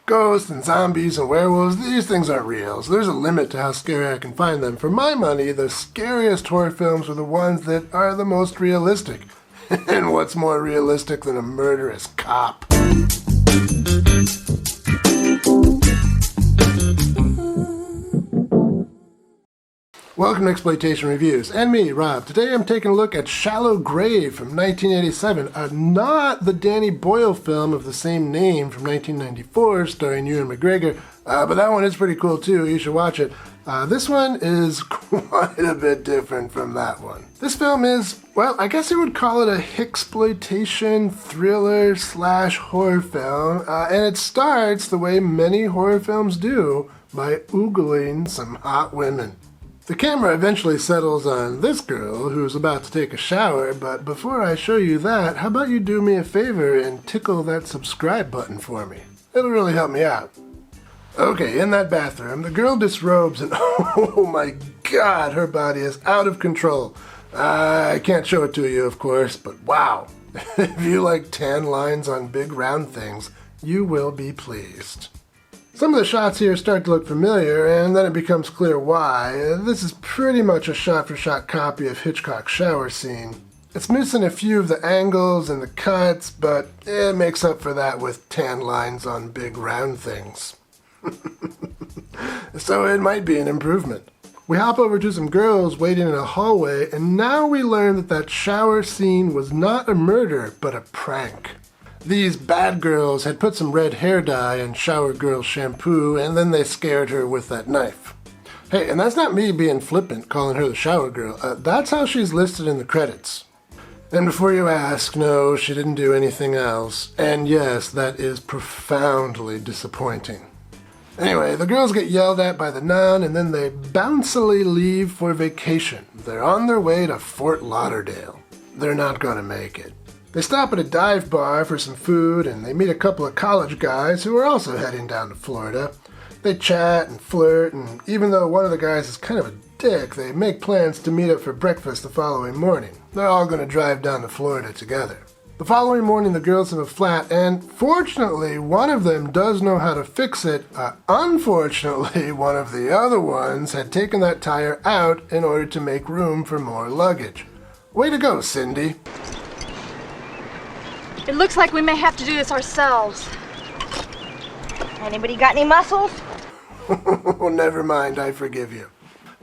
Ghosts and zombies and werewolves, these things aren't real, so there's a limit to how scary I can find them. For my money, the scariest horror films are the ones that are the most realistic. And what's more realistic than a murderous cop? Welcome to Hicksploitation Reviews, and me, Rob. Today I'm taking a look at Shallow Grave from 1987, not the Danny Boyle film of the same name from 1994 starring Ewan McGregor, but that one is pretty cool too, you should watch it. This one is quite a bit different from that one. This film is, well, I guess you would call it a Hicksploitation thriller / horror film, and it starts the way many horror films do, by oogling some hot women. The camera eventually settles on this girl who's about to take a shower, but before I show you that, how about you do me a favor and tickle that subscribe button for me? It'll really help me out. Okay, in that bathroom, the girl disrobes and oh my god, her body is out of control. I can't show it to you, of course, but wow. If you like tan lines on big round things, you will be pleased. Some of the shots here start to look familiar, and then it becomes clear why. This is pretty much a shot-for-shot copy of Hitchcock's shower scene. It's missing a few of the angles and the cuts, but it makes up for that with tan lines on big round things. So it might be an improvement. We hop over to some girls waiting in a hallway, and now we learn that shower scene was not a murder, but a prank. These bad girls had put some red hair dye in shower girl shampoo, and then they scared her with that knife. Hey, and that's not me being flippant calling her the shower girl. That's how she's listed in the credits. And before you ask, no, she didn't do anything else. And yes, that is profoundly disappointing. Anyway, the girls get yelled at by the nun, and then they bouncily leave for vacation. They're on their way to Fort Lauderdale. They're not gonna make it. They stop at a dive bar for some food, and they meet a couple of college guys who are also heading down to Florida. They chat and flirt, and even though one of the guys is kind of a dick, they make plans to meet up for breakfast the following morning. They're all going to drive down to Florida together. The following morning, the girls have a flat, and fortunately, one of them does know how to fix it. Unfortunately, one of the other ones had taken that tire out in order to make room for more luggage. Way to go, Cindy. It looks like we may have to do this ourselves. Anybody got any muscles? Oh, never mind, I forgive you.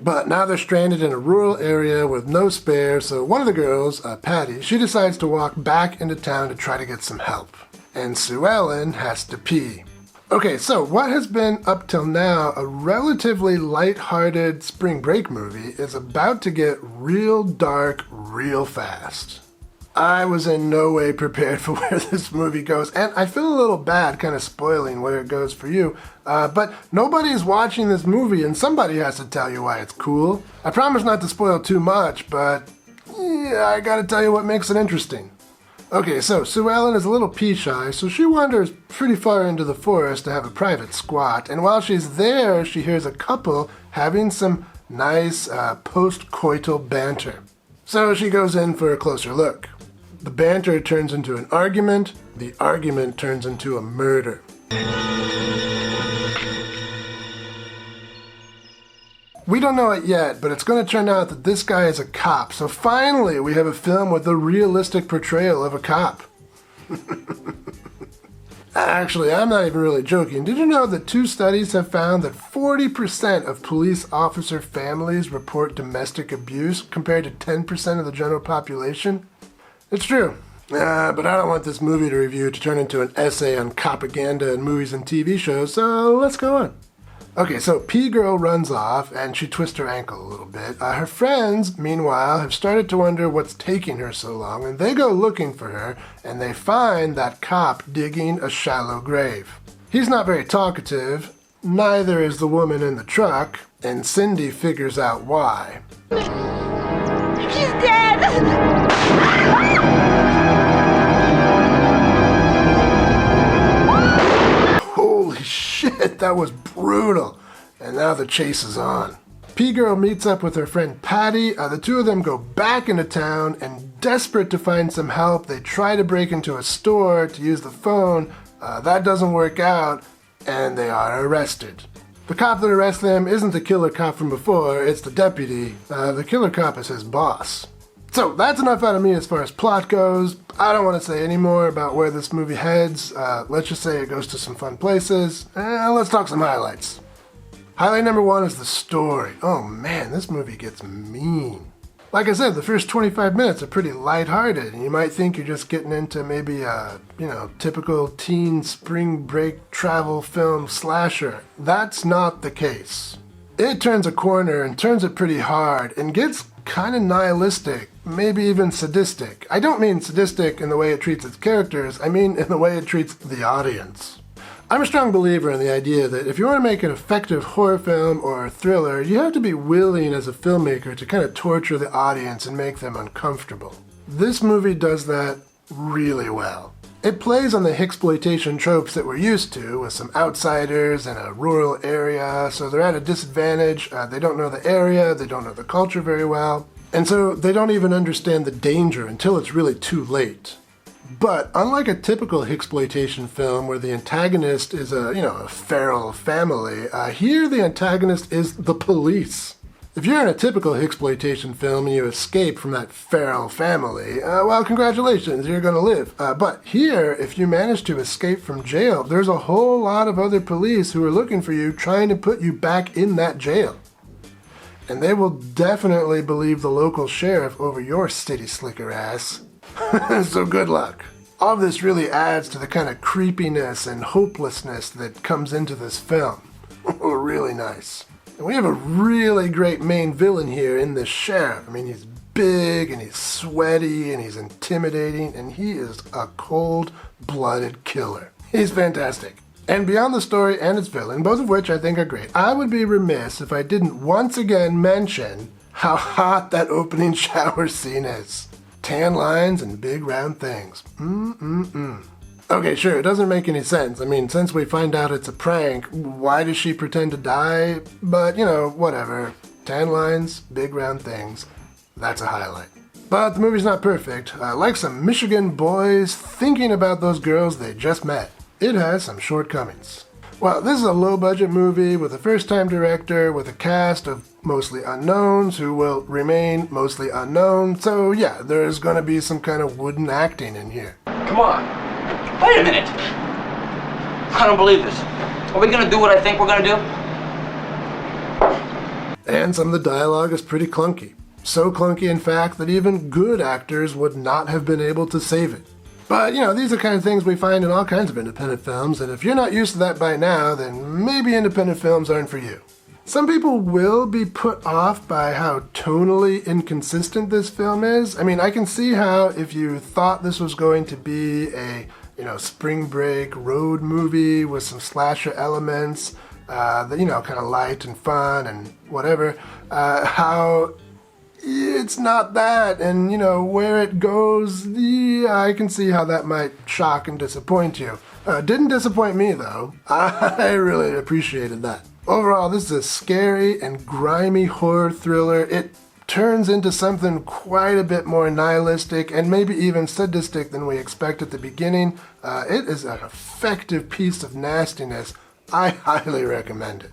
But now they're stranded in a rural area with no spare, so one of the girls, Patty, she decides to walk back into town to try to get some help. And Sue Ellen has to pee. Okay, so what has been up till now a relatively light-hearted spring break movie is about to get real dark real fast. I was in no way prepared for where this movie goes, and I feel a little bad kind of spoiling where it goes for you, but nobody's watching this movie and somebody has to tell you why it's cool. I promise not to spoil too much, but yeah, I gotta tell you what makes it interesting. Okay, so Sue Ellen is a little pea-shy, so she wanders pretty far into the forest to have a private squat, and while she's there, she hears a couple having some nice post-coital banter. So she goes in for a closer look. The banter turns into an argument, the argument turns into a murder. We don't know it yet, but it's going to turn out that this guy is a cop, so finally we have a film with a realistic portrayal of a cop. Actually, I'm not even really joking. Did you know that 2 studies have found that 40% of police officer families report domestic abuse compared to 10% of the general population? It's true, but I don't want this movie to review to turn into an essay on propaganda in movies and TV shows, so let's go on. Okay, so P-Girl runs off, and she twists her ankle a little bit. Her friends, meanwhile, have started to wonder what's taking her so long, and they go looking for her, and they find that cop digging a shallow grave. He's not very talkative, neither is the woman in the truck, and Cindy figures out why. He's dead! Holy shit, that was brutal. And now the chase is on. P-Girl meets up with her friend Patty. The two of them go back into town, and desperate to find some help, they try to break into a store to use the phone. That doesn't work out. and they are arrested. The cop that arrests them isn't the killer cop from before, it's the deputy. The killer cop is his boss. So that's enough out of me as far as plot goes. I don't want to say any more about where this movie heads. Let's just say it goes to some fun places. Let's talk some highlights. Highlight number 1 is the story. Oh man, this movie gets mean. Like I said, the first 25 minutes are pretty lighthearted, and you might think you're just getting into maybe a, typical teen spring break travel film slasher. That's not the case. It turns a corner and turns it pretty hard and gets kind of nihilistic, maybe even sadistic. I don't mean sadistic in the way it treats its characters, I mean in the way it treats the audience. I'm a strong believer in the idea that if you want to make an effective horror film or a thriller, you have to be willing as a filmmaker to kind of torture the audience and make them uncomfortable. This movie does that really well. It plays on the Hicksploitation tropes that we're used to, with some outsiders in a rural area, so they're at a disadvantage, they don't know the area, they don't know the culture very well, and so they don't even understand the danger until it's really too late. But unlike a typical Hicksploitation film where the antagonist is a feral family, here the antagonist is the police. If you're in a typical Hicksploitation film and you escape from that feral family, well, congratulations, you're gonna live. But here, if you manage to escape from jail, there's a whole lot of other police who are looking for you, trying to put you back in that jail. And they will definitely believe the local sheriff over your city slicker ass. So good luck. All of this really adds to the kind of creepiness and hopelessness that comes into this film. Really nice. And we have a really great main villain here in this sheriff. I mean, he's big and he's sweaty and he's intimidating and he is a cold-blooded killer. He's fantastic. And beyond the story and its villain, both of which I think are great, I would be remiss if I didn't once again mention how hot that opening shower scene is. Tan lines and big round things. Okay, sure, it doesn't make any sense. I mean, since we find out it's a prank, why does she pretend to die? But, whatever. Tan lines, big round things. That's a highlight. But the movie's not perfect. Like some Michigan boys thinking about those girls they just met. It has some shortcomings. Well, this is a low-budget movie with a first-time director with a cast of mostly unknowns who will remain mostly unknown. So yeah, there's gonna be some kind of wooden acting in here. Come on. Wait a minute. I don't believe this. Are we gonna do what I think we're gonna do? And some of the dialogue is pretty clunky. So clunky, in fact, that even good actors would not have been able to save it. But, these are kind of things we find in all kinds of independent films, and if you're not used to that by now, then maybe independent films aren't for you. Some people will be put off by how tonally inconsistent this film is. I mean, I can see how if you thought this was going to be a, spring break road movie with some slasher elements, that, kind of light and fun and whatever, how it's not that, and where it goes, I can see how that might shock and disappoint you. Didn't disappoint me though. I really appreciated that. Overall, this is a scary and grimy horror thriller. It turns into something quite a bit more nihilistic and maybe even sadistic than we expect at the beginning. It is an effective piece of nastiness. I highly recommend it.